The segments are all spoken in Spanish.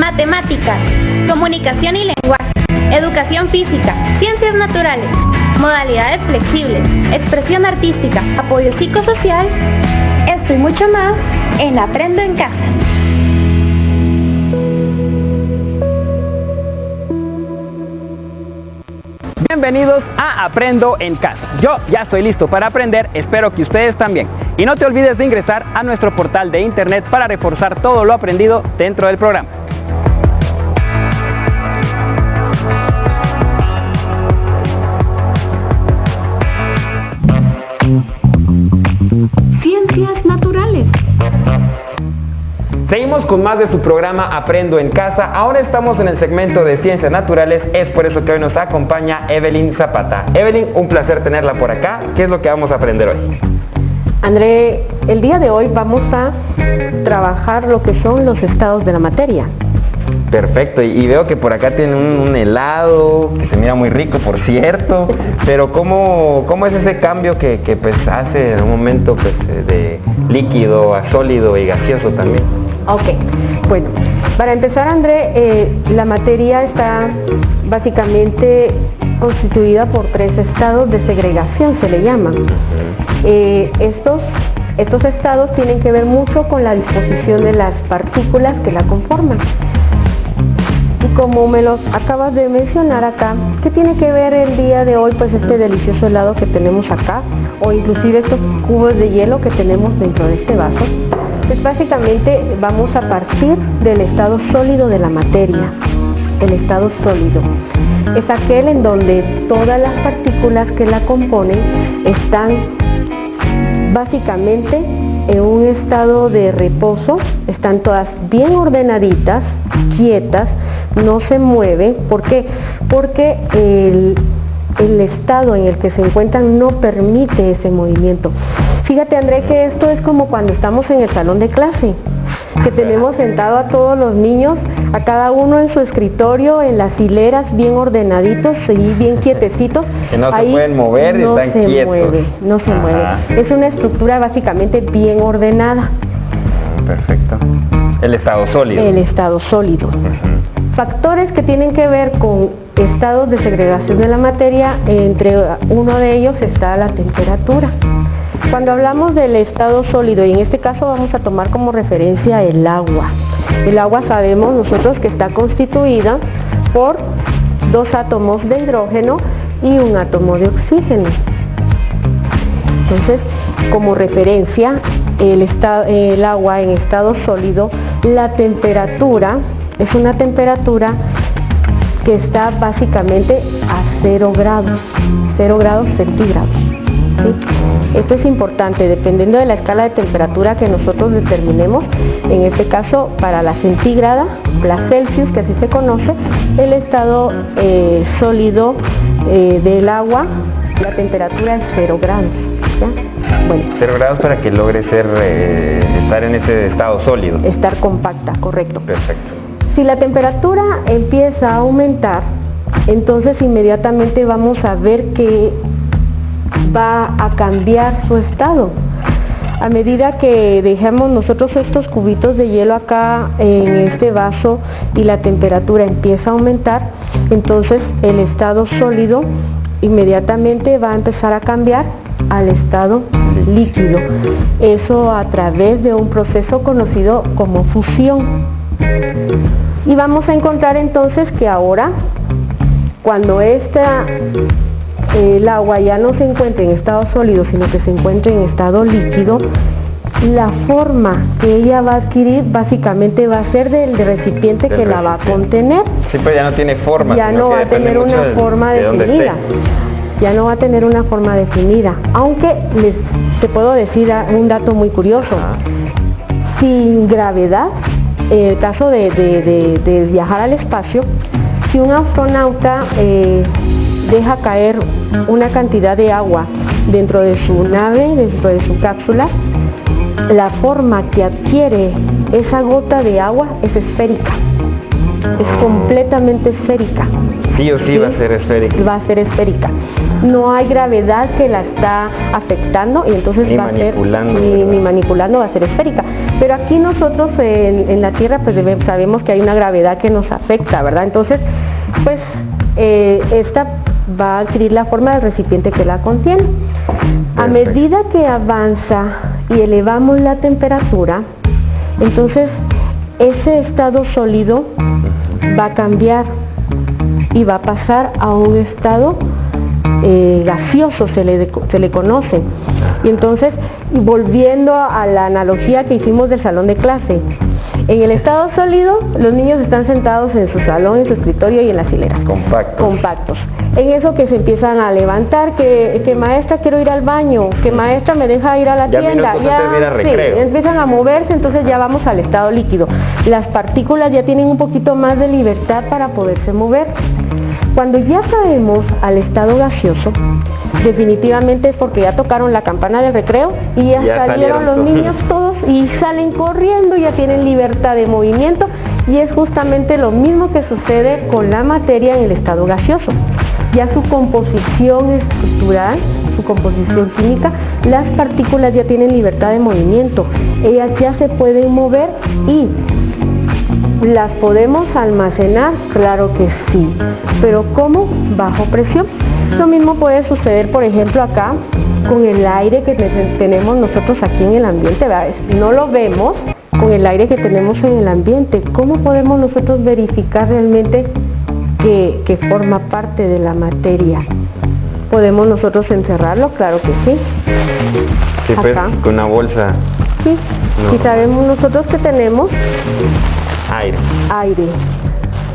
matemáticas, comunicación y lenguaje, educación física, ciencias naturales, modalidades flexibles, expresión artística, apoyo psicosocial, esto y mucho más en Aprendo en Casa. Bienvenidos a Aprendo en Casa. Yo ya estoy listo para aprender, espero que ustedes también. Y no te olvides de ingresar a nuestro portal de internet para reforzar todo lo aprendido dentro del programa. Ciencias naturales. Seguimos con más de su programa Aprendo en Casa. Ahora estamos en el segmento de Ciencias Naturales. Es por eso que hoy nos acompaña Evelyn Zapata. Evelyn, un placer tenerla por acá. ¿Qué es lo que vamos a aprender hoy? André, el día de hoy vamos a trabajar lo que son los estados de la materia. Perfecto, y veo que por acá tiene un helado que se mira muy rico, por cierto, pero ¿cómo es ese cambio que pues hace en un momento pues, de líquido a sólido y gaseoso también? Ok, bueno, para empezar, André, la materia está básicamente constituida por 3 estados de segregación, se le llaman. Estos estados tienen que ver mucho con la disposición de las partículas que la conforman. Y como me los acabas de mencionar acá, ¿qué tiene que ver el día de hoy pues este delicioso helado que tenemos acá? O inclusive estos cubos de hielo que tenemos dentro de este vaso. Pues básicamente vamos a partir del estado sólido de la materia. El estado sólido es aquel en donde todas las partículas que la componen están básicamente en un estado de reposo, están todas bien ordenaditas, quietas, no se mueven. ¿Por qué? Porque el estado en el que se encuentran no permite ese movimiento. Fíjate, André, que esto es como cuando estamos en el salón de clase, que tenemos sentado a todos los niños, a cada uno en su escritorio, en las hileras, bien ordenaditos y bien quietecitos. Que no ahí se pueden mover, no están se quietos. mueve, no se mueve. Es una estructura básicamente bien ordenada. Perfecto. El estado sólido. El estado sólido. Factores que tienen que ver con estados de segregación de la materia, entre uno de ellos está la temperatura. Cuando hablamos del estado sólido, y en este caso vamos a tomar como referencia el agua. El agua sabemos nosotros que está constituida por 2 átomos de hidrógeno y 1 átomo de oxígeno. Entonces, como referencia, el agua en estado sólido, la temperatura es una temperatura que está básicamente a 0 grados centígrados. ¿Sí? Esto es importante, dependiendo de la escala de temperatura que nosotros determinemos. En este caso, para la centígrada, la Celsius, que así se conoce, el estado sólido del agua, la temperatura es 0 grados. ¿Ya? Bueno, 0 grados para que logre estar en ese estado sólido. Estar compacta, correcto. Perfecto. Si la temperatura empieza a aumentar, entonces inmediatamente vamos a ver que va a cambiar su estado. A medida que dejamos nosotros estos cubitos de hielo acá en este vaso y la temperatura empieza a aumentar, entonces el estado sólido inmediatamente va a empezar a cambiar al estado líquido. Eso a través de un proceso conocido como fusión. Y vamos a encontrar entonces que ahora, cuando el agua ya no se encuentra en estado sólido, sino que se encuentra en estado líquido, la forma que ella va a adquirir básicamente va a ser del recipiente que la va a contener. Sí, pero ya no tiene forma. Ya no va a tener una forma definida. Ya no va a tener una forma definida. Aunque te puedo decir un dato muy curioso. Sin gravedad, en el caso de viajar al espacio, si un astronauta deja caer una cantidad de agua dentro de su nave, dentro de su cápsula, la forma que adquiere esa gota de agua es esférica. es completamente esférica. Sí o sí, va a ser esférica. Va a ser esférica. No hay gravedad que la está afectando y entonces Ni va a ser manipulando, ni ¿verdad? manipulando, va a ser esférica. Pero aquí nosotros en la Tierra pues sabemos que hay una gravedad que nos afecta, ¿verdad? Entonces, pues esta va a adquirir la forma del recipiente que la contiene. A Perfecto. medida que avanza y elevamos la temperatura, entonces ese estado sólido va a cambiar y va a pasar a un estado gaseoso, se le conoce. Y entonces, volviendo a la analogía que hicimos del salón de clase, en el estado sólido los niños están sentados en su salón, en su escritorio y en las hileras. Compactos. En eso que se empiezan a levantar, que maestra quiero ir al baño, que maestra me deja ir a la tienda, recreo. sí, empiezan a moverse, entonces ya vamos al estado líquido. Las partículas ya tienen un poquito más de libertad para poderse mover. Cuando ya caemos al estado gaseoso, definitivamente es porque ya tocaron la campana del recreo y ya salieron los niños todos y salen corriendo, ya tienen libertad de movimiento, y es justamente lo mismo que sucede con la materia en el estado gaseoso. Ya su composición estructural, su composición química, las partículas ya tienen libertad de movimiento, ellas ya se pueden mover y ¿las podemos almacenar? Claro que sí. ¿Pero cómo? Bajo presión. Lo mismo puede suceder, por ejemplo, acá con el aire que tenemos nosotros aquí en el ambiente, ¿verdad? No lo vemos con el aire que tenemos en el ambiente. ¿Cómo podemos nosotros verificar realmente que forma parte de la materia? ¿Podemos nosotros encerrarlo? Claro que sí. Sí, pues, Acá. con una bolsa. Sí. No. Y sabemos nosotros que tenemos aire,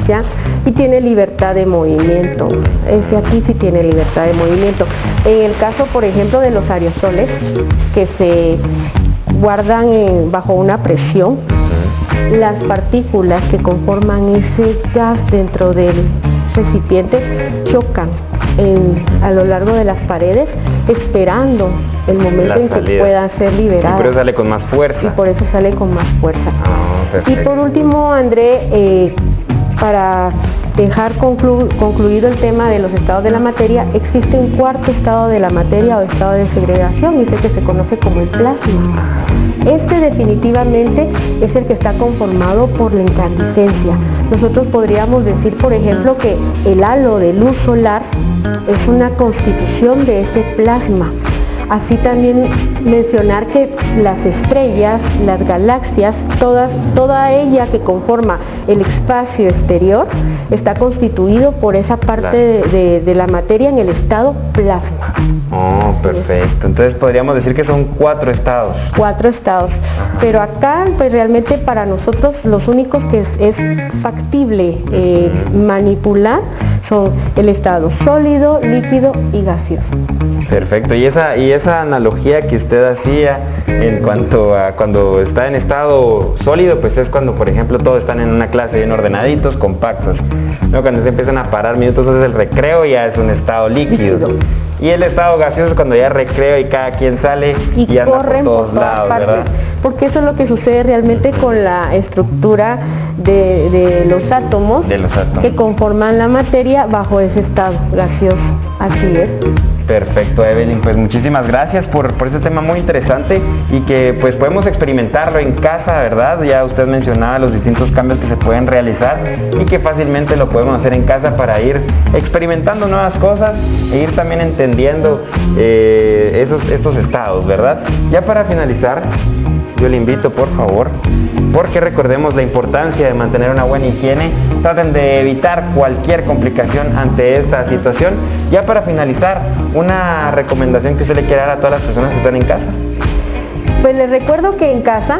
¿ya? Y tiene libertad de movimiento. Ese aquí sí tiene libertad de movimiento. En el caso, por ejemplo, de los aerosoles, que se guardan bajo una presión, las partículas que conforman ese gas dentro del recipiente chocan a lo largo de las paredes, esperando el momento en que puedan ser liberadas. Y por eso sale con más fuerza. Y por eso sale con más fuerza. Perfecto. Y por último, André, para dejar concluido el tema de los estados de la materia, existe un cuarto estado de la materia o estado de segregación, y es el que se conoce como el plasma. Este definitivamente es el que está conformado por la incandescencia. Nosotros podríamos decir, por ejemplo, que el halo de luz solar es una constitución de ese plasma. Así también mencionar que las estrellas, las galaxias, toda ella que conforma el espacio exterior está constituido por esa parte de la materia en el estado plasma. Oh, perfecto. Entonces podríamos decir que son 4 estados. 4 estados. Pero acá, pues realmente para nosotros los únicos que es factible manipular son el estado sólido, líquido y gaseoso. Perfecto. Y esa analogía que usted hacía en cuanto a cuando está en estado sólido, pues es cuando, por ejemplo, todos están en una clase bien ordenaditos, compactos. ¿No? Cuando se empiezan a parar minutos es el recreo, ya es un estado líquido. Y el estado gaseoso es cuando ya recreo y cada quien sale y anda por todos lados, partes, ¿verdad? Porque eso es lo que sucede realmente con la estructura de los átomos que conforman la materia bajo ese estado gaseoso. Así es. Perfecto, Evelyn, pues muchísimas gracias por este tema muy interesante y que pues podemos experimentarlo en casa, ¿verdad? Ya usted mencionaba los distintos cambios que se pueden realizar y que fácilmente lo podemos hacer en casa para ir experimentando nuevas cosas e ir también entendiendo estos estados, ¿verdad? Ya para finalizar, yo le invito, por favor, porque recordemos la importancia de mantener una buena higiene, traten de evitar cualquier complicación ante esta situación. Ya para finalizar, una recomendación que usted le quiera dar a todas las personas que están en casa. Pues les recuerdo que en casa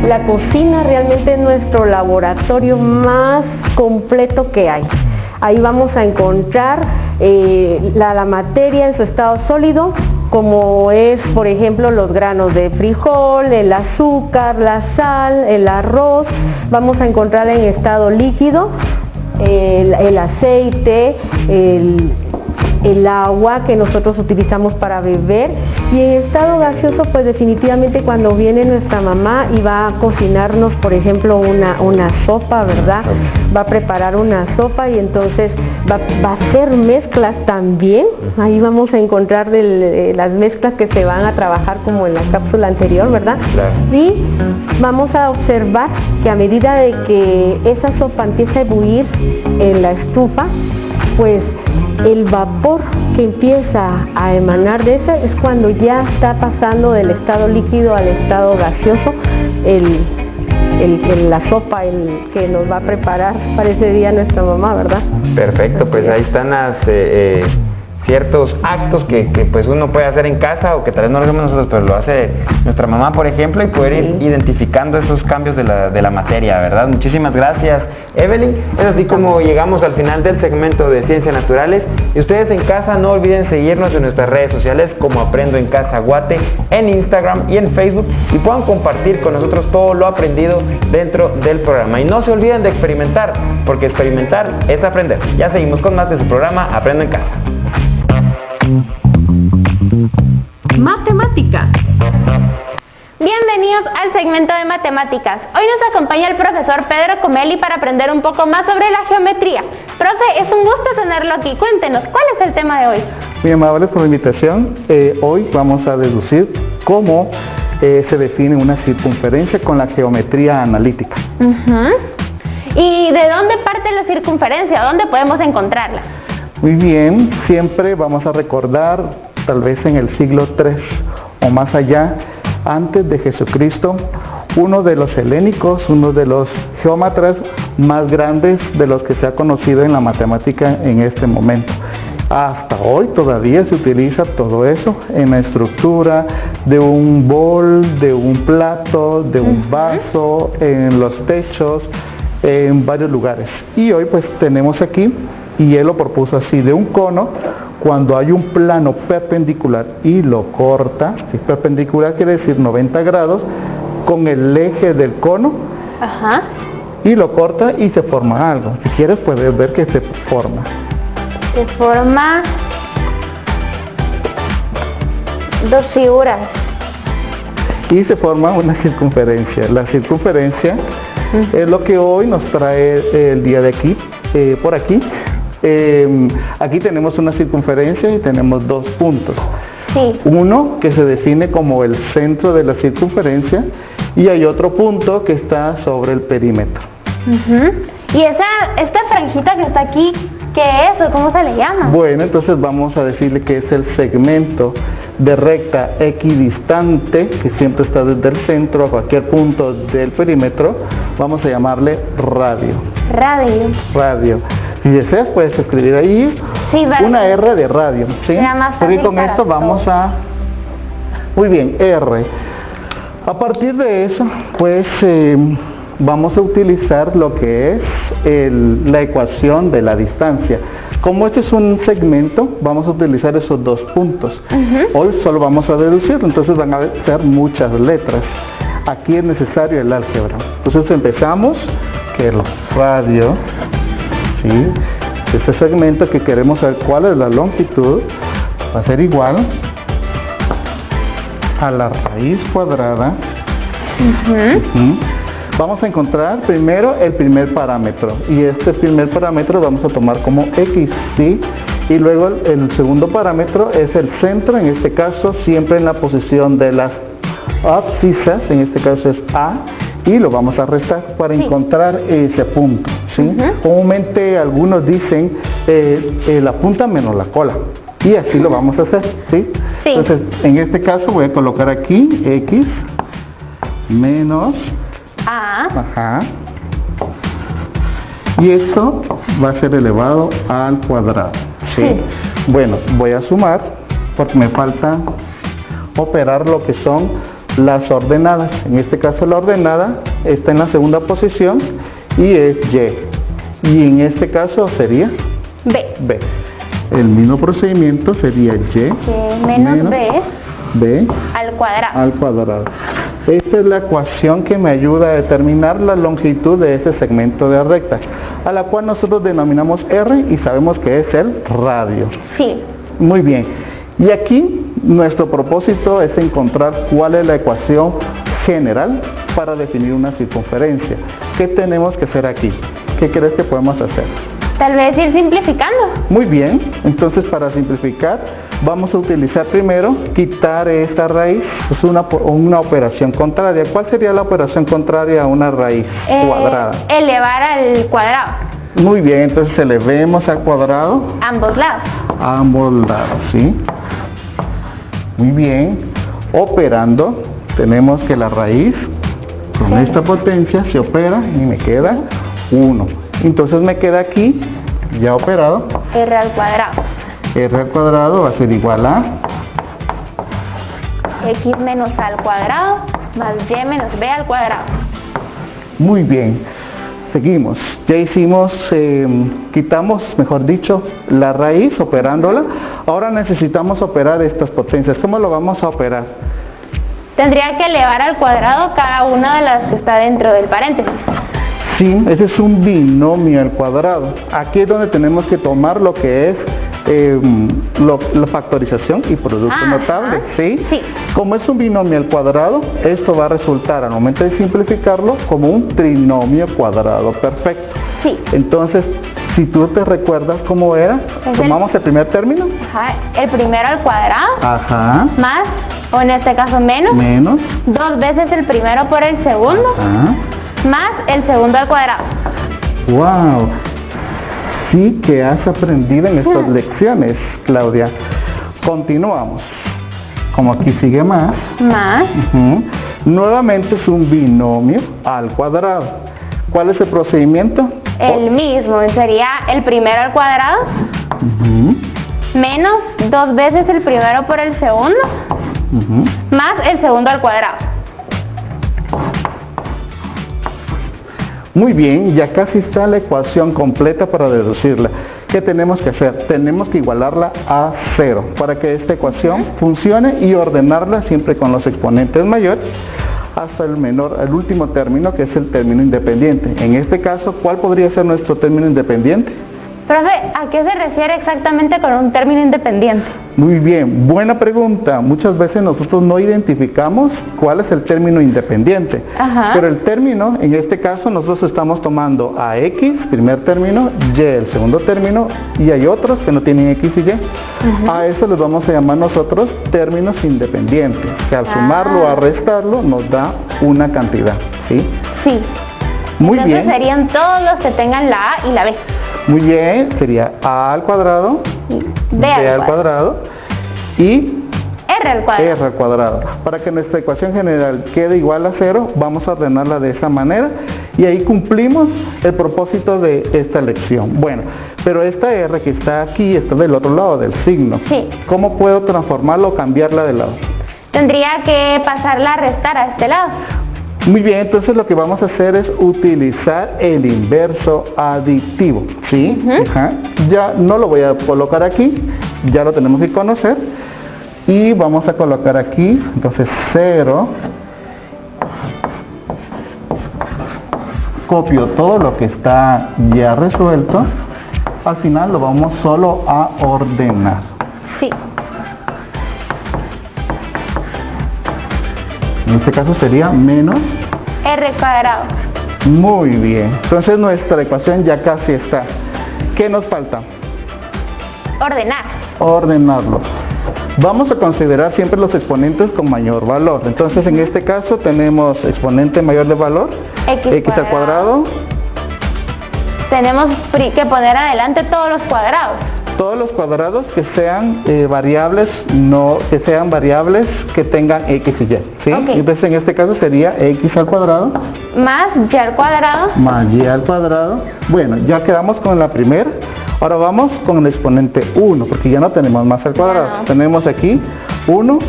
la cocina realmente es nuestro laboratorio más completo que hay. Ahí vamos a encontrar la materia en su estado sólido, como es, por ejemplo, los granos de frijol, el azúcar, la sal, el arroz. Vamos a encontrar en estado líquido el aceite, el agua que nosotros utilizamos para beber, y en estado gaseoso pues definitivamente cuando viene nuestra mamá y va a cocinarnos, por ejemplo, una sopa, ¿verdad? Va a preparar una sopa y entonces va a hacer mezclas también. Ahí vamos a encontrar las mezclas que se van a trabajar como en la cápsula anterior, ¿verdad? Claro. Y vamos a observar que a medida de que esa sopa empieza a ebullir en la estufa, pues el vapor que empieza a emanar de ese es cuando ya está pasando del estado líquido al estado gaseoso la sopa que nos va a preparar para ese día nuestra mamá, ¿verdad? Perfecto, pues ahí están ciertos actos que pues uno puede hacer en casa o que tal vez no lo hacemos nosotros, pero lo hace nuestra mamá, por ejemplo, y poder ir identificando esos cambios de la materia, ¿verdad? Muchísimas gracias, Evelyn. Es así como llegamos al final del segmento de Ciencias Naturales, y ustedes en casa no olviden seguirnos en nuestras redes sociales como Aprendo en Casa Guate, en Instagram y en Facebook, y puedan compartir con nosotros todo lo aprendido dentro del programa. Y no se olviden de experimentar, porque experimentar es aprender. Ya seguimos con más de su programa Aprendo en Casa. Matemática. Bienvenidos al segmento de matemáticas. Hoy nos acompaña el profesor Pedro Comelli para aprender un poco más sobre la geometría. Profe, es un gusto tenerlo aquí. Cuéntenos, ¿cuál es el tema de hoy? Muy amables por la invitación. Hoy vamos a deducir cómo se define una circunferencia con la geometría analítica. ¿Y de dónde parte la circunferencia? ¿Dónde podemos encontrarla? Muy bien, siempre vamos a recordar, tal vez en el siglo III o más allá, antes de Jesucristo, uno de los helénicos, uno de los geómatras más grandes de los que se ha conocido en la matemática en este momento. Hasta hoy todavía se utiliza todo eso en la estructura de un bol, de un plato, de un vaso, en los techos, en varios lugares. Y hoy pues tenemos aquí, y él lo propuso así, de un cono, cuando hay un plano perpendicular y lo corta, si perpendicular quiere decir 90 grados, con el eje del cono, y lo corta y se forma algo. Si quieres puedes ver que se forma. Se forma dos figuras. Y se forma una circunferencia. La circunferencia es lo que hoy nos trae el día de aquí, por aquí. Aquí tenemos una circunferencia y tenemos dos puntos. Sí. Uno que se define como el centro de la circunferencia y hay otro punto que está sobre el perímetro. ¿Y esta franjita que está aquí, qué es o cómo se le llama? Bueno, entonces vamos a decirle que es el segmento de recta equidistante que siempre está desde el centro a cualquier punto del perímetro. Vamos a llamarle radio. Radio. Si deseas puedes escribir ahí una R de radio, ¿sí? Porque con esto vamos a... Muy bien, R. A partir de eso, pues vamos a utilizar lo que es la ecuación de la distancia. Como este es un segmento, vamos a utilizar esos dos puntos. Hoy solo vamos a deducirlo, entonces van a ser muchas letras. Aquí es necesario el álgebra. Entonces empezamos, que es radio, ¿sí? Este segmento que queremos saber cuál es la longitud, va a ser igual a la raíz cuadrada. Vamos a encontrar primero el primer parámetro, y este primer parámetro vamos a tomar como X, ¿sí? Y luego el segundo parámetro es el centro, en este caso siempre en la posición de las abscisas, en este caso es A, y lo vamos a restar para encontrar ese punto, ¿sí? Comúnmente algunos dicen la punta menos la cola, y así lo vamos a hacer, ¿sí? Entonces en este caso voy a colocar aquí X menos A, y esto va a ser elevado al cuadrado, ¿sí? Bueno, voy a sumar porque me falta operar lo que son las ordenadas. En este caso la ordenada está en la segunda posición y es Y. Y en este caso sería B. El mismo procedimiento sería Y menos B B al cuadrado. Al cuadrado. Esta es la ecuación que me ayuda a determinar la longitud de ese segmento de recta, a la cual nosotros denominamos R y sabemos que es el radio. Sí. Muy bien. Y aquí nuestro propósito es encontrar cuál es la ecuación general para definir una circunferencia. ¿Qué tenemos que hacer aquí? ¿Qué crees que podemos hacer? Tal vez ir simplificando. Muy bien, entonces para simplificar vamos a utilizar primero quitar esta raíz, es una operación contraria. ¿Cuál sería la operación contraria a una raíz cuadrada? Elevar al cuadrado. Muy bien, entonces elevemos al cuadrado Ambos lados. a ambos lados, ¿sí? Muy bien, operando, tenemos que la raíz con esta potencia se opera y me queda 1. Entonces me queda aquí, ya operado, R al cuadrado. R al cuadrado va a ser igual a X menos A al cuadrado más Y menos B al cuadrado. Muy bien, seguimos. Ya hicimos, quitamos, mejor dicho, la raíz operándola. Ahora necesitamos operar estas potencias. ¿Cómo lo vamos a operar? Tendría que elevar al cuadrado cada una de las que está dentro del paréntesis. Sí, ese es un binomio al cuadrado. Aquí es donde tenemos que tomar lo que es la factorización y producto notable, ¿sí? Sí. Como es un binomio al cuadrado, esto va a resultar al momento de simplificarlo como un trinomio cuadrado perfecto. Sí. Entonces, si tú te recuerdas cómo era, tomamos el primer término. Ajá. El primero al cuadrado Ajá. más, o en este caso menos, Menos. 2 veces el primero por el segundo Ajá. más el segundo al cuadrado. Wow. Sí que has aprendido en estas lecciones, Claudia. Continuamos. Como aquí sigue más. Más Nuevamente es un binomio al cuadrado. ¿Cuál es el procedimiento? el mismo, sería el primero al cuadrado menos 2 veces el primero por el segundo más el segundo al cuadrado. Muy bien, ya casi está la ecuación completa para deducirla. ¿Qué tenemos que hacer? Tenemos que igualarla a 0 para que esta ecuación funcione y ordenarla siempre con los exponentes mayores hasta el último término, que es el término independiente. En este caso, ¿cuál podría ser nuestro término independiente? Profe, ¿a qué se refiere exactamente con un término independiente? Muy bien, buena pregunta. Muchas veces nosotros no identificamos cuál es el término independiente. Ajá. Pero el término, en este caso, nosotros estamos tomando a X, primer término, Y, el segundo término, y hay otros que no tienen X y Y. A eso les vamos a llamar nosotros términos independientes, que al sumarlo o a restarlo nos da una cantidad, ¿sí? Sí. Muy Entonces bien. serían todos los que tengan la A y la B. Muy bien, sería A al cuadrado, Y B al cuadrado y R al cuadrado. R al cuadrado. Para que nuestra ecuación general quede igual a 0, vamos a ordenarla de esa manera y ahí cumplimos el propósito de esta lección. Bueno, pero esta R que está aquí está del otro lado del signo. Sí. ¿Cómo puedo transformarla o cambiarla de lado? Tendría que pasarla a restar a este lado. Muy bien, entonces lo que vamos a hacer es utilizar el inverso aditivo, ¿sí? Ajá. Ya no lo voy a colocar aquí, ya lo tenemos que conocer. Y vamos a colocar aquí, entonces 0. Copio todo lo que está ya resuelto. Al final lo vamos solo a ordenar. Sí. En este caso sería menos. R cuadrado. Muy bien. Entonces nuestra ecuación ya casi está. ¿Qué nos falta? Ordenar. Ordenarlo. Vamos a considerar siempre los exponentes con mayor valor. Entonces en este caso tenemos exponente mayor de valor, X al cuadrado. Tenemos que poner adelante todos los cuadrados. Todos los cuadrados que sean variables que tengan X y Y, ¿sí? Ok. Entonces en este caso sería X al cuadrado Más Y al cuadrado. más Y al cuadrado. Bueno, ya quedamos con la primera. Ahora vamos con el exponente 1, porque ya no tenemos más al cuadrado. Ya no. Tenemos aquí 1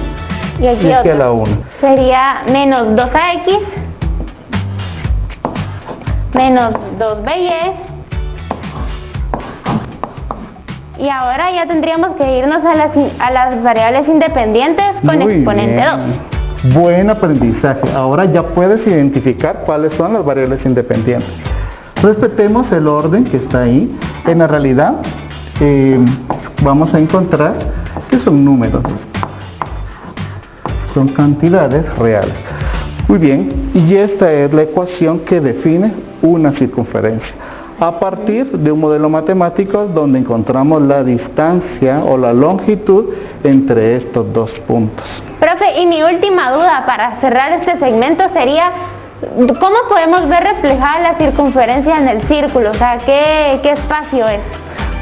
Y aquí y aquí a otro. la 1. Sería menos 2AX menos 2BY. Y ahora ya tendríamos que irnos a las variables independientes con Muy exponente bien. 2. Buen aprendizaje. Ahora ya puedes identificar cuáles son las variables independientes. Respetemos el orden que está ahí. En la realidad vamos a encontrar que son números. Son cantidades reales. Muy bien, y esta es la ecuación que define una circunferencia. A partir de un modelo matemático donde encontramos la distancia o la longitud entre estos dos puntos. Profe, y mi última duda para cerrar este segmento sería, ¿cómo podemos ver reflejada la circunferencia en el círculo? O sea, ¿qué espacio es?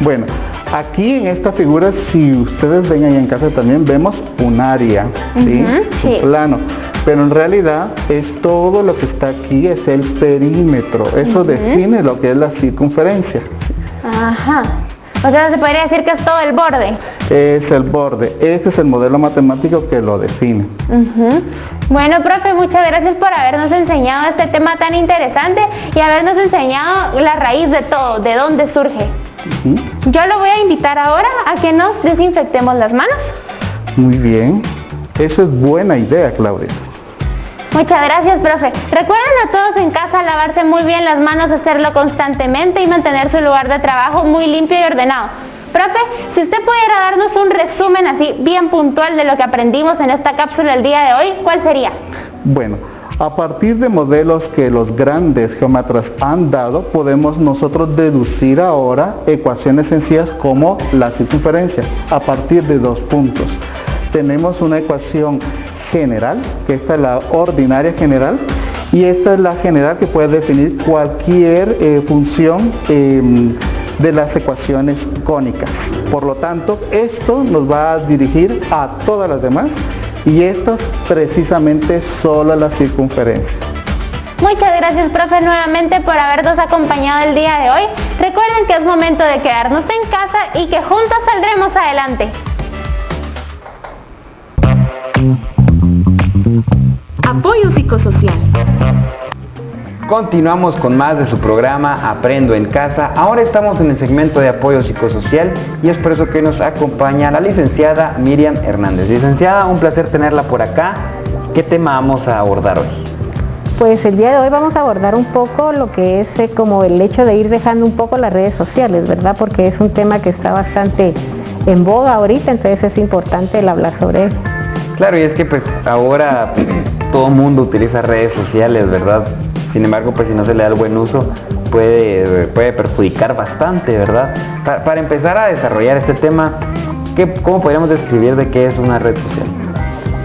Bueno, aquí en esta figura, si ustedes ven ahí en casa también, vemos un área, ¿sí? Sí. Un plano. Pero en realidad es todo lo que está aquí, es el perímetro. Eso define lo que es la circunferencia. Ajá. O sea, se podría decir que es todo el borde. Es el borde. Ese es el modelo matemático que lo define. Bueno, profe, muchas gracias por habernos enseñado este tema tan interesante y habernos enseñado la raíz de todo, de dónde surge. Yo lo voy a invitar ahora a que nos desinfectemos las manos. Muy bien. Esa es buena idea, Claudia. Muchas gracias, profe. Recuerden a todos en casa lavarse muy bien las manos, hacerlo constantemente y mantener su lugar de trabajo muy limpio y ordenado. Profe, si usted pudiera darnos un resumen así bien puntual de lo que aprendimos en esta cápsula el día de hoy, ¿cuál sería? Bueno, a partir de modelos que los grandes geómetras han dado, podemos nosotros deducir ahora ecuaciones sencillas como la circunferencia, a partir de dos puntos. Tenemos una ecuación general, que esta es la ordinaria general, y esta es la general que puede definir cualquier función de las ecuaciones cónicas. Por lo tanto, esto nos va a dirigir a todas las demás, y estas precisamente solo a la circunferencia. Muchas gracias, profe, nuevamente por habernos acompañado el día de hoy. Recuerden que es momento de quedarnos en casa y que juntos saldremos adelante. Apoyo psicosocial. Continuamos con más de su programa Aprendo en Casa. Ahora estamos en el segmento de apoyo psicosocial y es por eso que nos acompaña la licenciada Miriam Hernández. Licenciada, un placer tenerla por acá. ¿Qué tema vamos a abordar hoy? Pues el día de hoy vamos a abordar un poco lo que es como el hecho de ir dejando un poco las redes sociales, ¿verdad? Porque es un tema que está bastante en boga ahorita, entonces es importante el hablar sobre él. Claro, y es que pues ahora todo el mundo utiliza redes sociales, ¿verdad? Sin embargo, pues si no se le da el buen uso, puede perjudicar bastante, ¿verdad? Para empezar a desarrollar este tema, ¿cómo podríamos describir de qué es una red social?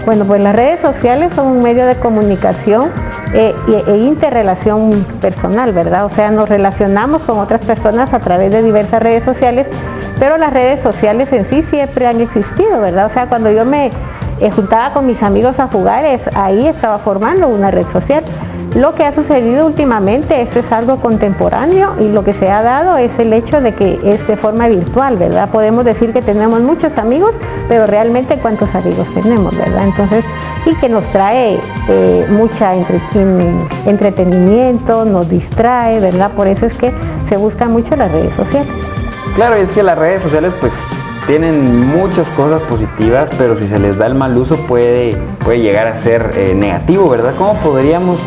Bueno, pues las redes sociales son un medio de comunicación e interrelación personal, ¿verdad? O sea, nos relacionamos con otras personas a través de diversas redes sociales, pero las redes sociales en sí siempre han existido, ¿verdad? O sea, cuando yo me juntaba con mis amigos a jugar, ahí estaba formando una red social. Lo que ha sucedido últimamente, esto es algo contemporáneo y lo que se ha dado es el hecho de que es de forma virtual, ¿verdad? Podemos decir que tenemos muchos amigos, pero realmente cuántos amigos tenemos, ¿verdad? Entonces, y que nos trae mucha entretenimiento, nos distrae, ¿verdad? Por eso es que se buscan mucho las redes sociales. Claro, es que las redes sociales pues tienen muchas cosas positivas, pero si se les da el mal uso puede llegar a ser negativo, ¿verdad? ¿Cómo podríamos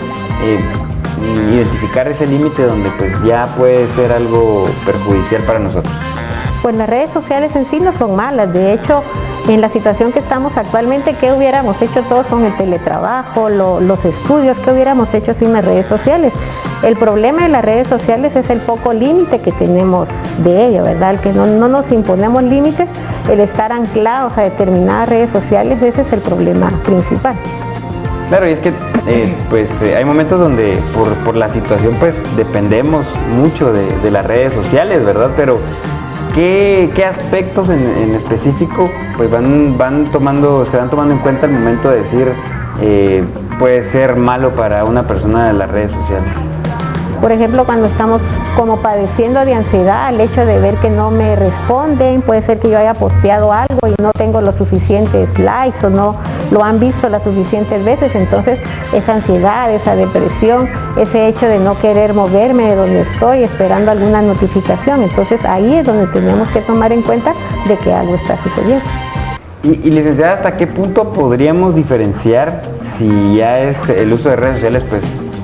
identificar ese límite donde pues ya puede ser algo perjudicial para nosotros? Pues las redes sociales en sí no son malas, de hecho en la situación que estamos actualmente, ¿qué hubiéramos hecho todos con el teletrabajo, los estudios? ¿Qué hubiéramos hecho sin las redes sociales? El problema de las redes sociales es el poco límite que tenemos de ello, ¿verdad? El que no nos imponemos límites, el estar anclados a determinadas redes sociales, ese es el problema principal. Claro, y es que hay momentos donde por la situación pues dependemos mucho de las redes sociales, ¿verdad? Pero ¿qué aspectos en específico pues se van tomando en cuenta al momento de decir puede ser malo para una persona de las redes sociales? Por ejemplo, cuando estamos como padeciendo de ansiedad, el hecho de ver que no me responden, puede ser que yo haya posteado algo y no tengo los suficientes likes o no lo han visto las suficientes veces, entonces esa ansiedad, esa depresión, ese hecho de no querer moverme de donde estoy esperando alguna notificación, entonces ahí es donde tenemos que tomar en cuenta de que algo está sucediendo. Y licenciada, ¿hasta qué punto podríamos diferenciar si ya es el uso de redes sociales, pues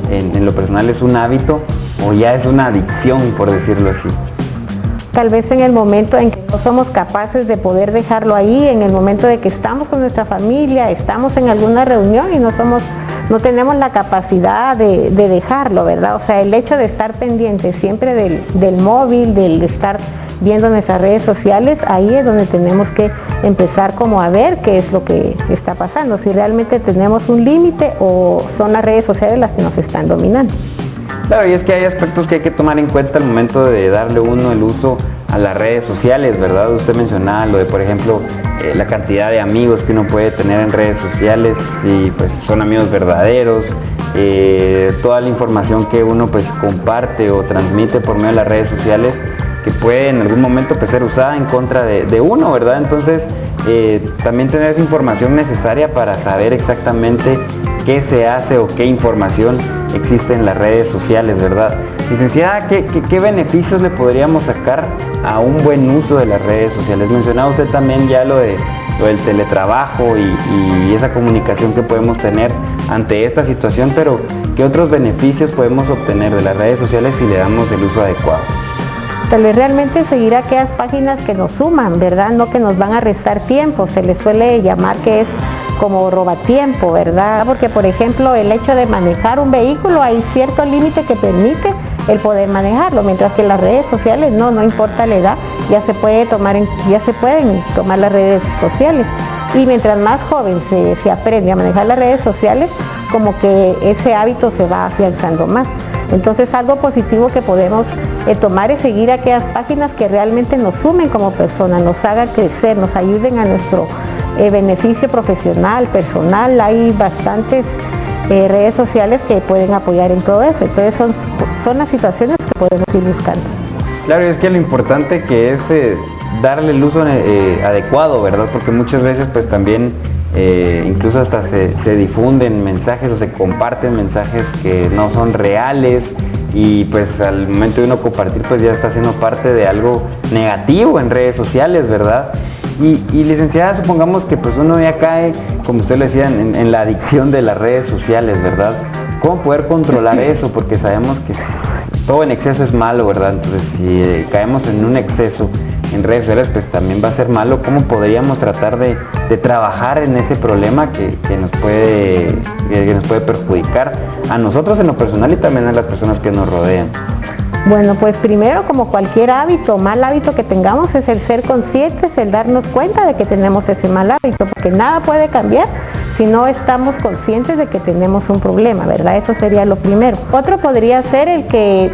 en lo personal es un hábito o ya es una adicción, por decirlo así. Tal vez en el momento en que no somos capaces de poder dejarlo ahí, en el momento de que estamos con nuestra familia, estamos en alguna reunión y no tenemos la capacidad de dejarlo, ¿verdad? O sea, el hecho de estar pendiente siempre del móvil, del estar viendo nuestras redes sociales, ahí es donde tenemos que empezar como a ver qué es lo que está pasando, si realmente tenemos un límite o son las redes sociales las que nos están dominando. Claro, y es que hay aspectos que hay que tomar en cuenta al momento de darle uno el uso a las redes sociales, ¿verdad? Usted mencionaba lo de, por ejemplo, la cantidad de amigos que uno puede tener en redes sociales y pues son amigos verdaderos, toda la información que uno pues comparte o transmite por medio de las redes sociales que puede en algún momento pues ser usada en contra de uno, ¿verdad? Entonces también tener esa información necesaria para saber exactamente qué se hace o qué información existe en las redes sociales, ¿verdad? Licenciada, ¿qué beneficios le podríamos sacar a un buen uso de las redes sociales? Mencionaba usted también ya lo del teletrabajo y esa comunicación que podemos tener ante esta situación, pero ¿qué otros beneficios podemos obtener de las redes sociales si le damos el uso adecuado? Tal vez realmente seguir aquellas páginas que nos suman, ¿verdad? No que nos van a restar tiempo, se les suele llamar que es como robatiempo, ¿verdad? Porque por ejemplo el hecho de manejar un vehículo hay cierto límite que permite el poder manejarlo, mientras que las redes sociales no importa la edad, ya se pueden tomar las redes sociales. Y mientras más joven se aprende a manejar las redes sociales, como que ese hábito se va afianzando más. Entonces algo positivo que podemos tomar es seguir aquellas páginas que realmente nos sumen como personas, nos hagan crecer, nos ayuden a nuestro beneficio profesional, personal. Hay bastantes redes sociales que pueden apoyar en todo eso, entonces son las situaciones que podemos ir buscando. Claro, es que lo importante que es darle el uso adecuado, ¿verdad? Porque muchas veces pues también incluso hasta se difunden mensajes o se comparten mensajes que no son reales y pues al momento de uno compartir pues ya está siendo parte de algo negativo en redes sociales, ¿verdad? Y licenciada, supongamos que pues uno ya cae, como usted lo decía, en la adicción de las redes sociales, ¿verdad? ¿Cómo poder controlar eso? Porque sabemos que todo en exceso es malo, ¿verdad? Entonces si caemos en un exceso en redes sociales pues también va a ser malo. ¿Cómo podríamos tratar de trabajar en ese problema que nos puede perjudicar a nosotros en lo personal y también a las personas que nos rodean? Bueno, pues primero, como cualquier hábito, mal hábito que tengamos, es el ser conscientes, el darnos cuenta de que tenemos ese mal hábito, porque nada puede cambiar si no estamos conscientes de que tenemos un problema, ¿verdad? Eso sería lo primero. Otro podría ser el que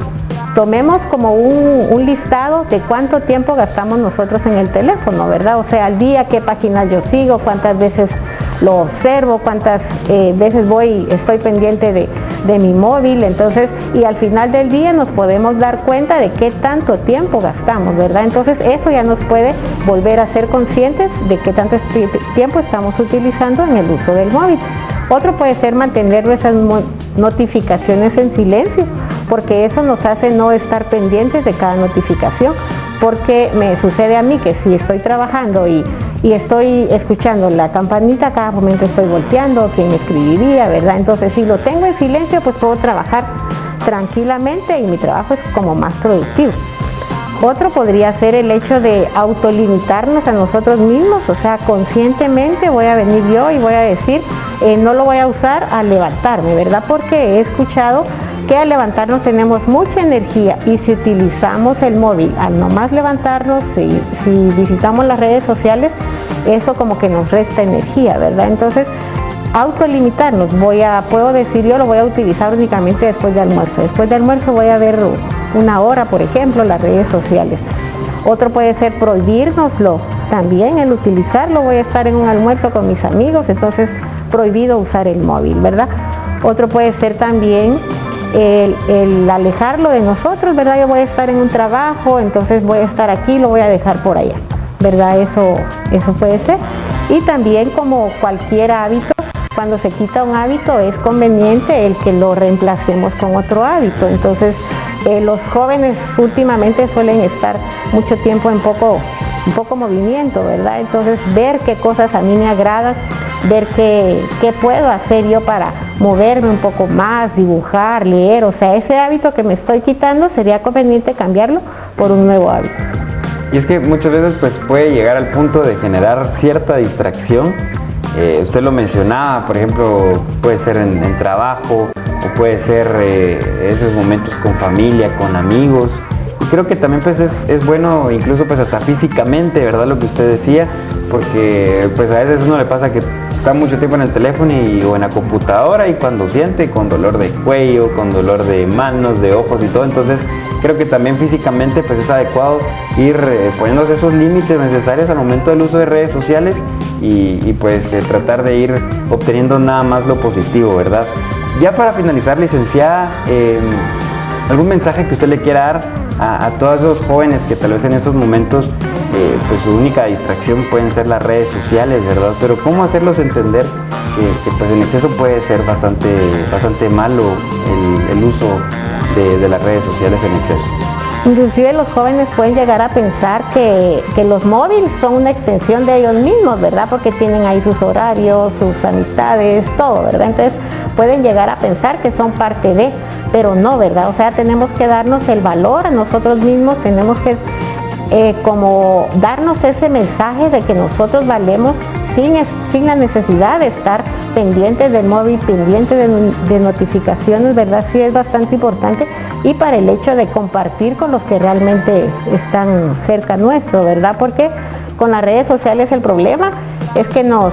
tomemos como un listado de cuánto tiempo gastamos nosotros en el teléfono, ¿verdad? O sea, al día, qué páginas yo sigo, cuántas veces lo observo, cuántas veces estoy pendiente de mi móvil, entonces, y al final del día nos podemos dar cuenta de qué tanto tiempo gastamos, ¿verdad? Entonces eso ya nos puede volver a ser conscientes de qué tanto tiempo estamos utilizando en el uso del móvil. Otro puede ser mantener nuestras notificaciones en silencio, porque eso nos hace no estar pendientes de cada notificación, porque me sucede a mí que si estoy trabajando y estoy escuchando la campanita, cada momento estoy volteando, quién me escribiría, ¿verdad? Entonces si lo tengo en silencio pues puedo trabajar tranquilamente y mi trabajo es como más productivo. Otro podría ser el hecho de autolimitarnos a nosotros mismos, o sea, conscientemente voy a venir yo y voy a decir, no lo voy a usar al levantarme, ¿verdad? Porque he escuchado que al levantarnos tenemos mucha energía y si utilizamos el móvil al nomás levantarnos, si visitamos las redes sociales, eso como que nos resta energía, ¿verdad? Entonces, autolimitarnos, puedo decir yo lo voy a utilizar únicamente después de almuerzo. Después de almuerzo voy a ver una hora, por ejemplo, las redes sociales. Otro puede ser prohibírnoslo también, el utilizarlo, voy a estar en un almuerzo con mis amigos, entonces prohibido usar el móvil, ¿verdad? Otro puede ser también el alejarlo de nosotros, ¿verdad? Yo voy a estar en un trabajo, entonces voy a estar aquí, lo voy a dejar por allá, ¿verdad? Eso puede ser. Y también como cualquier hábito, cuando se quita un hábito es conveniente el que lo reemplacemos con otro hábito. Entonces los jóvenes últimamente suelen estar mucho tiempo en poco movimiento, ¿verdad? Entonces ver qué cosas a mí me agradan ver qué puedo hacer yo para moverme un poco más, dibujar, leer, o sea, ese hábito que me estoy quitando sería conveniente cambiarlo por un nuevo hábito. Y es que muchas veces pues puede llegar al punto de generar cierta distracción. Usted lo mencionaba, por ejemplo, puede ser en trabajo, o puede ser esos momentos con familia, con amigos. Y creo que también pues es bueno, incluso pues hasta físicamente, ¿verdad? Lo que usted decía, porque pues a veces uno le pasa que está mucho tiempo en el teléfono o en la computadora, y cuando siente con dolor de cuello, con dolor de manos, de ojos y todo, entonces creo que también físicamente pues es adecuado ir poniéndose esos límites necesarios al momento del uso de redes sociales y pues tratar de ir obteniendo nada más lo positivo, ¿verdad? Ya para finalizar, licenciada, ¿algún mensaje que usted le quiera dar a todos esos jóvenes que tal vez en estos momentos pues su única distracción pueden ser las redes sociales, ¿verdad? Pero ¿cómo hacerlos entender que pues en exceso puede ser bastante malo el uso de las redes sociales en exceso? Inclusive los jóvenes pueden llegar a pensar que los móviles son una extensión de ellos mismos, ¿verdad? Porque tienen ahí sus horarios, sus amistades, todo, ¿verdad? Entonces pueden llegar a pensar que son parte de, pero no, ¿verdad? O sea, tenemos que darnos el valor a nosotros mismos, tenemos que como darnos ese mensaje de que nosotros valemos sin la necesidad de estar pendientes del móvil, pendientes de notificaciones, ¿verdad? Sí es bastante importante, y para el hecho de compartir con los que realmente están cerca nuestro, ¿verdad? Porque con las redes sociales el problema es que nos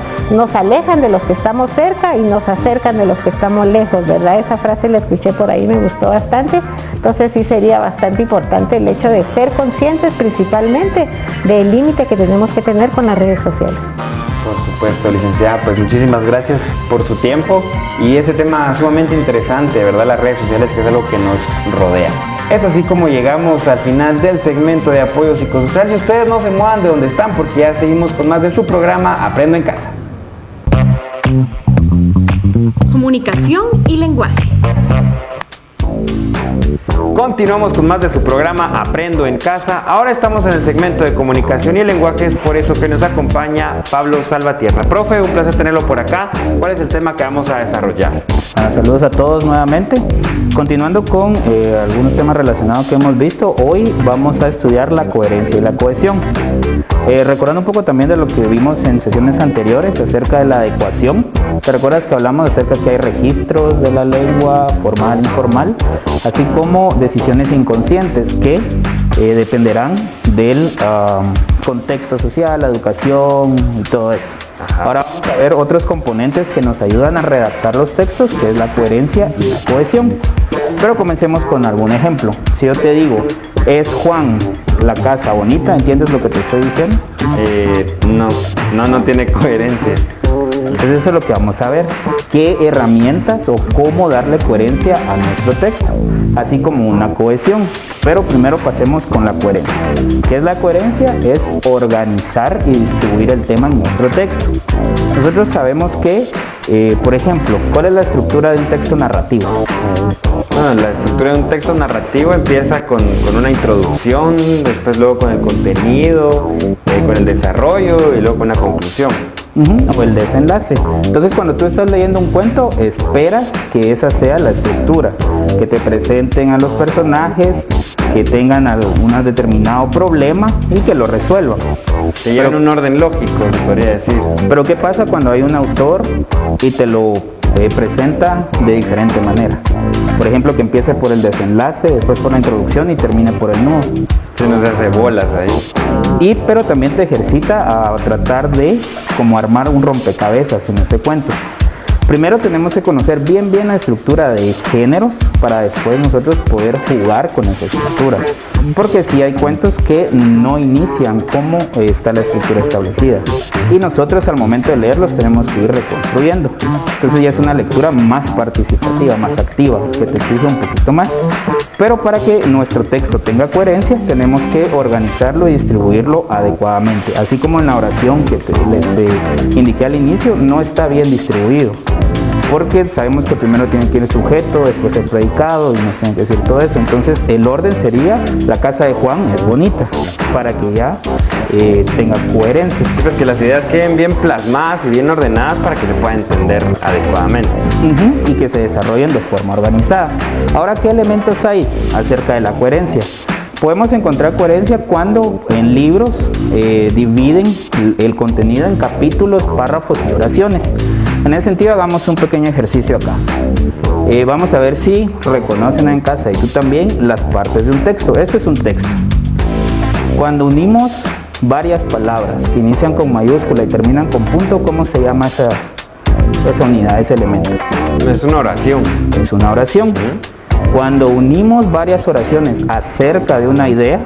alejan de los que estamos cerca y nos acercan de los que estamos lejos, ¿verdad? Esa frase la escuché por ahí, me gustó bastante. Entonces sí sería bastante importante el hecho de ser conscientes principalmente del límite que tenemos que tener con las redes sociales. Por supuesto, licenciada, pues muchísimas gracias por su tiempo y ese tema sumamente interesante, ¿verdad? Las redes sociales, que es algo que nos rodea. Es así como llegamos al final del segmento de apoyo psicosocial, y ustedes no se muevan de donde están porque ya seguimos con más de su programa Aprendo en Casa. Comunicación y lenguaje. Continuamos con más de su programa Aprendo en Casa. Ahora estamos en el segmento de comunicación y lenguaje, es por eso que nos acompaña Pablo Salvatierra. Profe, un placer tenerlo por acá. ¿Cuál es el tema que vamos a desarrollar? Saludos a todos nuevamente. Continuando con algunos temas relacionados que hemos visto, hoy vamos a estudiar la coherencia y la cohesión. Recordando un poco también de lo que vimos en sesiones anteriores acerca de la adecuación. ¿Te recuerdas que hablamos acerca que hay registros de la lengua, formal e informal, así como decisiones inconscientes que dependerán del contexto social, la educación y todo eso? Ahora vamos a ver otros componentes que nos ayudan a redactar los textos, que es la coherencia y la cohesión. Pero comencemos con algún ejemplo. Si yo te digo, ¿es Juan la casa bonita? ¿Entiendes lo que te estoy diciendo? No tiene coherencia. Entonces eso es lo que vamos a ver, qué herramientas o cómo darle coherencia a nuestro texto, así como una cohesión. Pero primero pasemos con la coherencia. ¿Qué es la coherencia? Es organizar y distribuir el tema en nuestro texto. Nosotros sabemos que, por ejemplo, ¿cuál es la estructura de un texto narrativo? Bueno, la estructura de un texto narrativo empieza con una introducción, después luego con el contenido, con el desarrollo y luego con la conclusión. O el desenlace. Entonces cuando tú estás leyendo un cuento, esperas que esa sea la estructura, que te presenten a los personajes, que tengan algún determinado problema y que lo resuelvan. Que llevan un orden lógico, se podría decir. Pero ¿qué pasa cuando hay un autor y te lo presenta de diferente manera? Por ejemplo, que empiece por el desenlace, después por la introducción y termine por el nudo. Se nos hace bolas ahí. Pero también te ejercita a tratar de como armar un rompecabezas en este cuento. Primero tenemos que conocer bien la estructura de géneros para después nosotros poder jugar con esa estructura. Porque si hay cuentos que no inician como está la estructura establecida. Y nosotros al momento de leerlos tenemos que ir reconstruyendo. Entonces ya es una lectura más participativa, más activa, que te exige un poquito más. Pero para que nuestro texto tenga coherencia, tenemos que organizarlo y distribuirlo adecuadamente. Así como en la oración que les indiqué al inicio, no está bien distribuido. porque sabemos que primero tiene que ir el sujeto, después el predicado y nos tiene que decir todo eso. Entonces el orden sería: la casa de Juan es bonita, para que ya tenga coherencia. Pues que las ideas queden bien plasmadas y bien ordenadas para que se pueda entender adecuadamente. Y que se desarrollen de forma organizada. Ahora, ¿qué elementos hay acerca de la coherencia? Podemos encontrar coherencia cuando en libros dividen el contenido en capítulos, párrafos y oraciones. En ese sentido, hagamos un pequeño ejercicio acá. Vamos a ver si reconocen en casa, y tú también, las partes de un texto. Este es un texto. Cuando unimos varias palabras que inician con mayúscula y terminan con punto, ¿cómo se llama esa unidad, ese elemento? Es una oración. Es una oración. Cuando unimos varias oraciones acerca de una idea,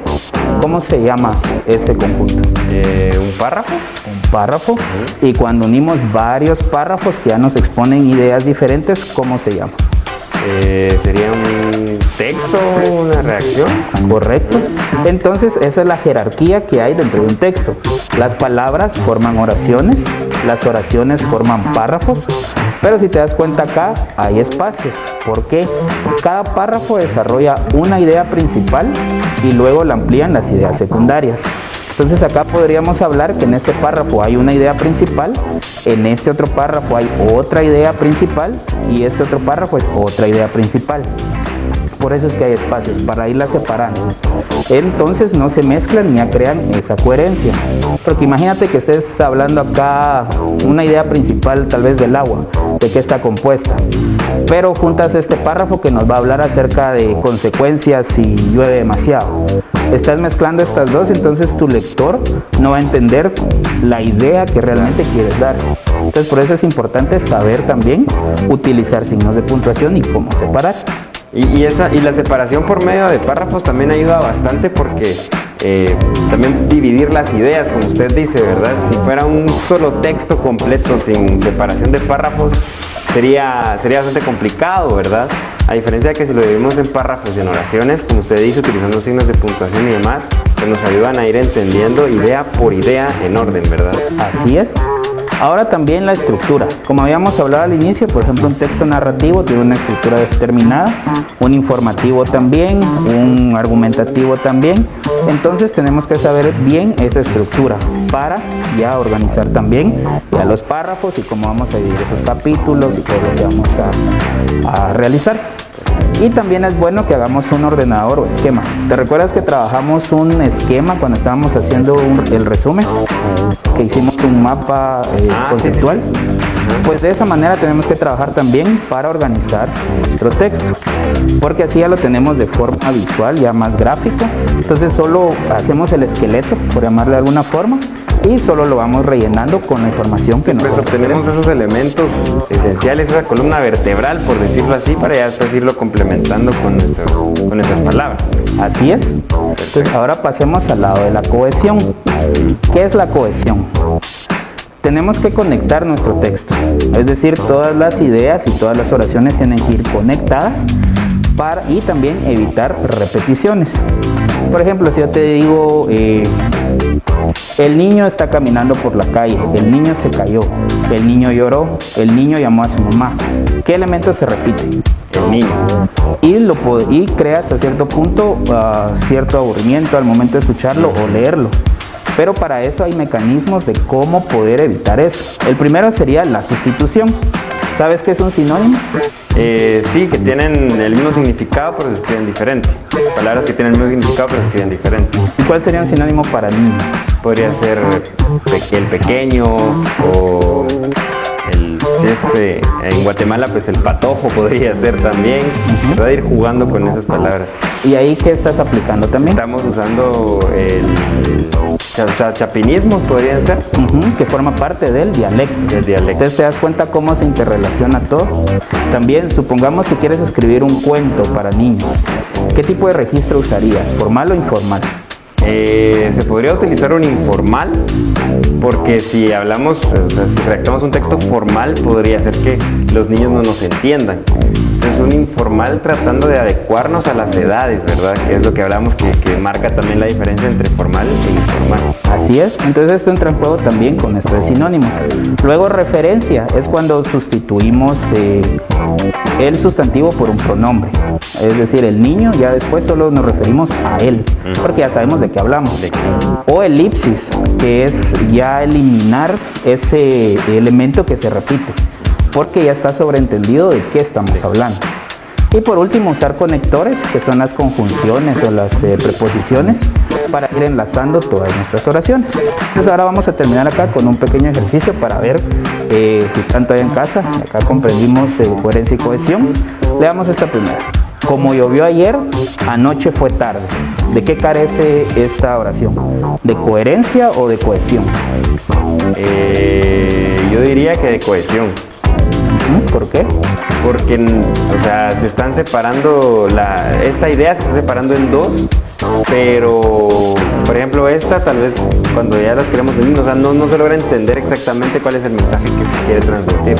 ¿cómo se llama ese conjunto? ¿Un párrafo? Un párrafo. Y cuando unimos varios párrafos que ya nos exponen ideas diferentes, ¿cómo se llama? Sería un texto, una reacción. Correcto. Entonces esa es la jerarquía que hay dentro de un texto. Las palabras forman oraciones, las oraciones forman párrafos, pero si te das cuenta acá hay espacios. ¿Por qué? Cada párrafo desarrolla una idea principal y luego la amplían las ideas secundarias. Entonces acá podríamos hablar que en este párrafo hay una idea principal, en este otro párrafo hay otra idea principal y este otro párrafo es otra idea principal. Por eso es que hay espacios, para irlas separando. Entonces no se mezclan ni crean esa coherencia. Porque imagínate que estés hablando acá una idea principal tal vez del agua, de qué está compuesta. Pero juntas este párrafo que nos va a hablar acerca de consecuencias si llueve demasiado. Estás mezclando estas dos, entonces tu lector no va a entender la idea que realmente quieres dar. Entonces por eso es importante saber también utilizar signos de puntuación y cómo separar. Y la separación por medio de párrafos también ayuda bastante porque también dividir las ideas, como usted dice, ¿verdad? Si fuera un solo texto completo sin separación de párrafos, sería bastante complicado, ¿verdad? A diferencia de que si lo dividimos en párrafos y en oraciones, como usted dice, utilizando signos de puntuación y demás, pues nos ayudan a ir entendiendo idea por idea en orden, ¿verdad? Así es. Ahora también la estructura. Como habíamos hablado al inicio, por ejemplo, un texto narrativo tiene una estructura determinada, un informativo también, un argumentativo también. Entonces tenemos que saber bien esa estructura para ya organizar también ya los párrafos y cómo vamos a dividir esos capítulos y todo lo que vamos a realizar. Y también es bueno que hagamos un ordenador o esquema. ¿Te recuerdas que trabajamos un esquema cuando estábamos haciendo el resumen? Que hicimos un mapa conceptual. Pues de esa manera tenemos que trabajar también para organizar nuestro texto. Porque así ya lo tenemos de forma visual, ya más gráfico. Entonces solo hacemos el esqueleto, por llamarle de alguna forma, y solo lo vamos rellenando con la información que Pues obtenemos esos elementos esenciales, esa columna vertebral, por decirlo así, para ya después irlo complementando con esas palabras. Así es. Entonces ahora pasemos al lado de la cohesión. ¿Qué es la cohesión? Tenemos que conectar nuestro texto, es decir, todas las ideas y todas las oraciones tienen que ir conectadas y también evitar repeticiones. Por ejemplo, si yo te digo, el niño está caminando por la calle, el niño se cayó, el niño lloró, el niño llamó a su mamá. ¿Qué elemento se repite? El niño. Y crea hasta cierto punto cierto aburrimiento al momento de escucharlo o leerlo. Pero para eso hay mecanismos de cómo poder evitar eso. El primero sería la sustitución. ¿Sabes qué es un sinónimo? Sí, que tienen el mismo significado pero se escriben diferente. Palabras que tienen el mismo significado pero se escriben diferente. ¿Y cuál sería un sinónimo para niño? Podría ser el pequeño o en Guatemala pues el patojo podría ser también. Se va a ir jugando con esas palabras. ¿Y ahí qué estás aplicando también? Estamos usando chapinismos, podrían ser. Que forma parte del dialecto. Entonces te das cuenta cómo se interrelaciona todo. También supongamos que quieres escribir un cuento para niños. ¿Qué tipo de registro usarías? ¿Formal o informal? Se podría utilizar un informal, porque si hablamos, si redactamos un texto formal, podría ser que los niños no nos entiendan. Entonces un informal tratando de adecuarnos a las edades, ¿verdad? Que es lo que hablamos, que marca también la diferencia entre formal e informal. Así es, entonces esto entra en juego también con estos sinónimos. Luego referencia, es cuando sustituimos el sustantivo por un pronombre. Es decir, el niño, ya después solo nos referimos a él, porque ya sabemos de qué hablamos. O elipsis, que es ya eliminar ese elemento que se repite, porque ya está sobreentendido de qué estamos hablando. Y por último, usar conectores, que son las conjunciones o las preposiciones, para ir enlazando todas nuestras oraciones. Entonces ahora vamos a terminar acá con un pequeño ejercicio para ver si están todavía en casa. Acá comprendimos coherencia y cohesión. Leamos esta primera. Como llovió ayer, anoche fue tarde. ¿De qué carece esta oración? ¿De coherencia o de cohesión? Yo diría que de cohesión. ¿Por qué? Porque, o sea, se están separando, esta idea se está separando en dos, pero, por ejemplo, esta tal vez cuando ya las queremos unir, o sea, no se logra entender exactamente cuál es el mensaje que se quiere transmitir.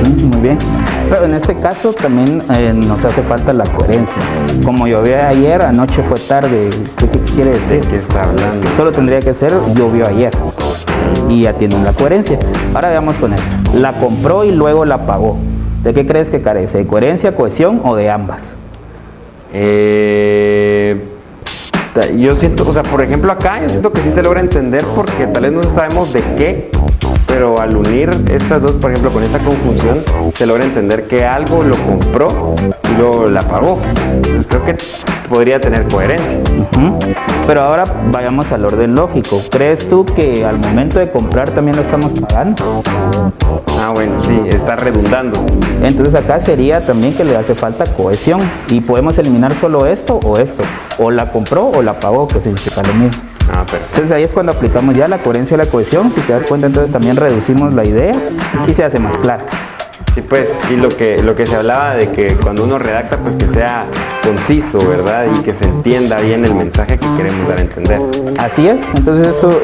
Muy bien. Pero en este caso también nos hace falta la coherencia. Como llovió ayer, anoche fue tarde. ¿Qué quiere decir? ¿De qué está hablando? Solo tendría que ser llovió ayer. Y ya tienen la coherencia. Ahora veamos con esto. La compró y luego la pagó. ¿De qué crees que carece? ¿De coherencia, cohesión o de ambas? Yo siento, o sea, por ejemplo acá, yo siento que sí se logra entender porque tal vez no sabemos de qué, pero al unir estas dos, por ejemplo, con esta conjunción, se logra entender que algo lo compró y luego la pagó. Entonces, creo que podría tener coherencia. Pero ahora vayamos al orden lógico. ¿Crees tú que al momento de comprar también lo estamos pagando? Ah, bueno, sí, está redundando. Entonces acá sería también que le hace falta cohesión y podemos eliminar solo esto o esto, o la compró o la pagó, que significa lo mismo. Ah, perfecto. Entonces ahí es cuando aplicamos ya la coherencia y la cohesión. Si te das cuenta, entonces también reducimos la idea y se hace más clara. Sí, pues, y lo que se hablaba de que cuando uno redacta, pues que sea conciso, ¿verdad? Y que se entienda bien el mensaje que queremos dar a entender. Así es, entonces eso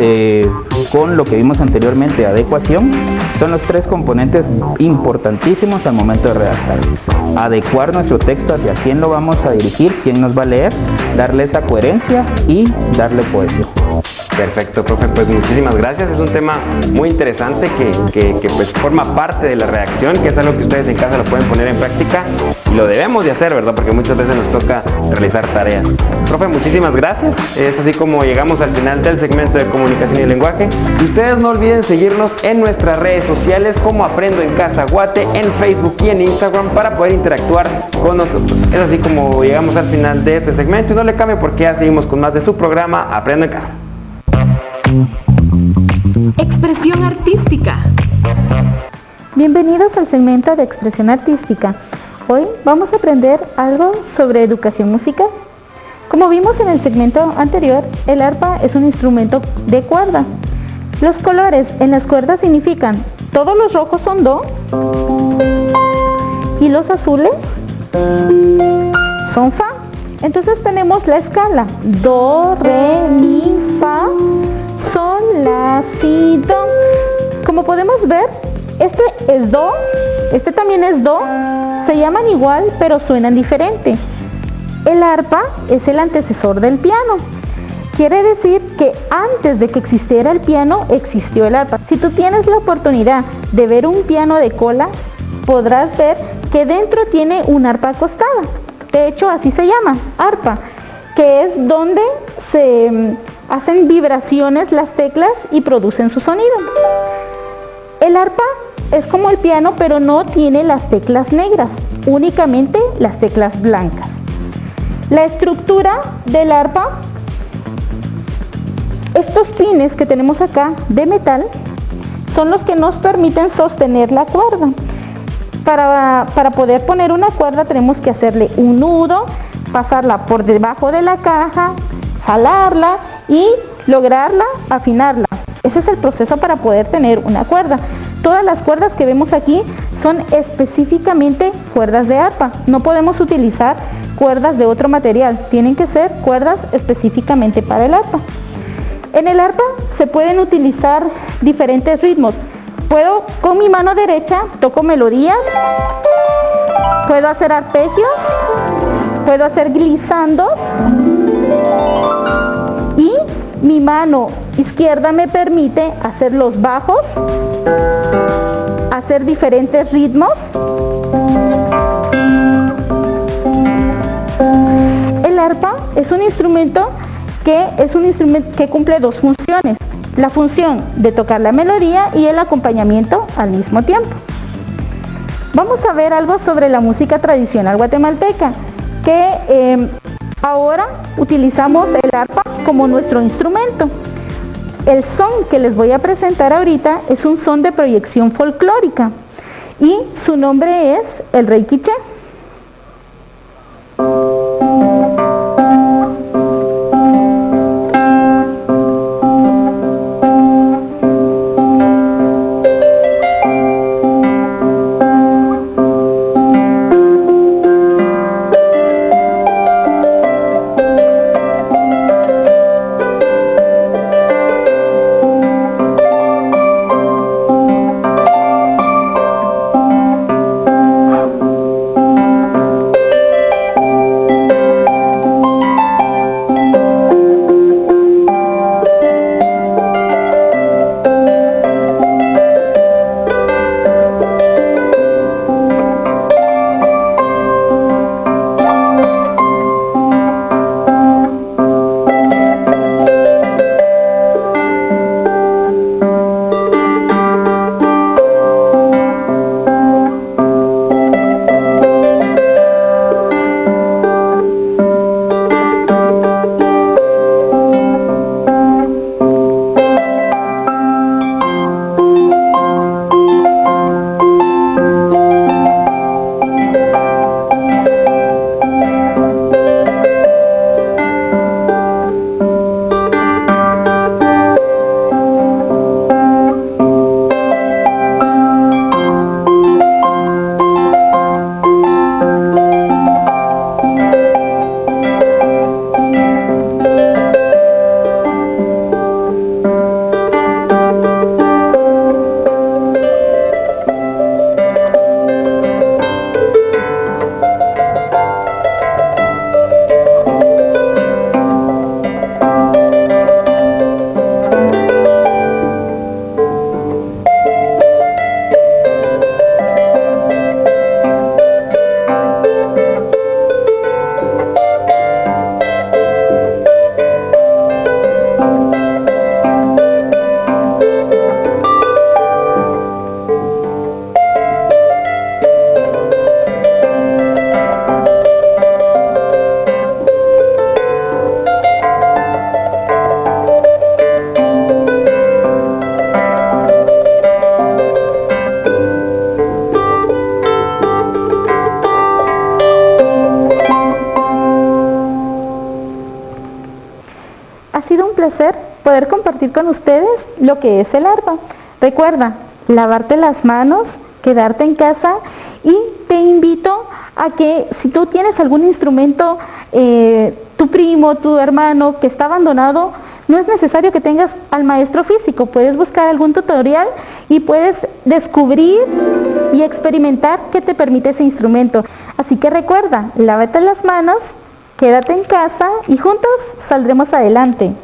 con lo que vimos anteriormente, adecuación, son los tres componentes importantísimos al momento de redactar. Adecuar nuestro texto hacia quién lo vamos a dirigir, quién nos va a leer, darle esa coherencia y darle cohesión. Perfecto, profe, pues muchísimas gracias. Es un tema muy interesante que pues forma parte de la redacción, que es algo que ustedes en casa lo pueden poner en práctica y lo debemos de hacer, ¿verdad? Porque muchas veces nos toca realizar tareas. Profe, muchísimas gracias. Es así como llegamos al final del segmento de comunicación y lenguaje. Y ustedes no olviden seguirnos en nuestras redes sociales como Aprendo en Casa Guate, en Facebook y en Instagram para poder interactuar con nosotros. Es así como llegamos al final de este segmento y no le cambie porque ya seguimos con más de su programa Aprendo en Casa. Expresión artística. Bienvenidos al segmento de expresión artística. Hoy vamos a aprender algo sobre educación musical. Como vimos en el segmento anterior, el arpa es un instrumento de cuerda. Los colores en las cuerdas significan todos los rojos son do y los azules son fa. Entonces tenemos la escala do, re, mi, fa, sol, la, si, do. Como podemos ver, este es do, este también es do, se llaman igual pero suenan diferente. El arpa es el antecesor del piano. Quiere decir que antes de que existiera el piano, existió el arpa. Si tú tienes la oportunidad de ver un piano de cola, podrás ver que dentro tiene un arpa acostada. De hecho, así se llama, arpa, que es donde se hacen vibraciones las teclas y producen su sonido. El arpa es como el piano, pero no tiene las teclas negras, únicamente las teclas blancas. La estructura del arpa, estos pines que tenemos acá de metal, son los que nos permiten sostener la cuerda. Para poder poner una cuerda tenemos que hacerle un nudo, pasarla por debajo de la caja, jalarla y lograrla afinarla. Ese es el proceso para poder tener una cuerda. Todas las cuerdas que vemos aquí son específicamente cuerdas de arpa. No podemos utilizar cuerdas de otro material, tienen que ser cuerdas específicamente para el arpa. En el arpa se pueden utilizar diferentes ritmos. Puedo con mi mano derecha, toco melodías Puedo hacer arpegios, puedo hacer glissandos y mi mano izquierda me permite hacer los bajos, hacer diferentes ritmos. El arpa es un instrumento que cumple dos funciones, la función de tocar la melodía y el acompañamiento al mismo tiempo. Vamos a ver algo sobre la música tradicional guatemalteca, que ahora utilizamos el arpa como nuestro instrumento. El son que les voy a presentar ahorita es un son de proyección folclórica y su nombre es el rey quiché. Poder compartir con ustedes lo que es el arpa. Recuerda, lavarte las manos, quedarte en casa y te invito a que si tú tienes algún instrumento, tu primo, tu hermano que está abandonado, no es necesario que tengas al maestro físico, puedes buscar algún tutorial y puedes descubrir y experimentar qué te permite ese instrumento. Así que recuerda, lávate las manos, quédate en casa y juntos saldremos adelante.